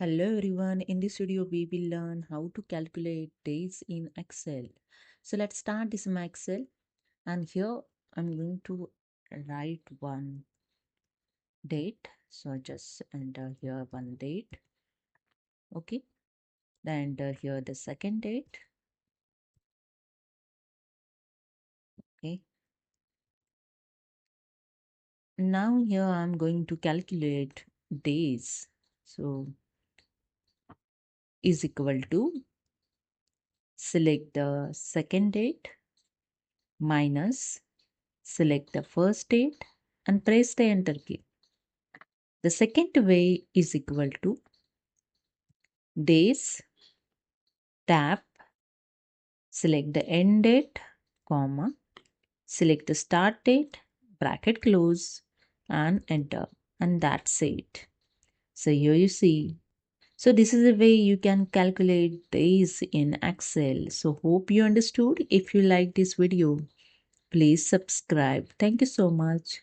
Hello everyone, in this video we will learn how to calculate days in Excel. So let's start this in my Excel, and here I'm going to write one date. So just enter here one date. Okay, then enter here the second date. Okay, now here I'm going to calculate days. So is equal to select the second date minus select the first date and press the enter key. The second way is equal to days, tab, select the end date, comma, select the start date, bracket close, and enter. And that's it. So here you see. So this is the way you can calculate days in Excel. So hope you understood. If you like this video, please subscribe. Thank you so much.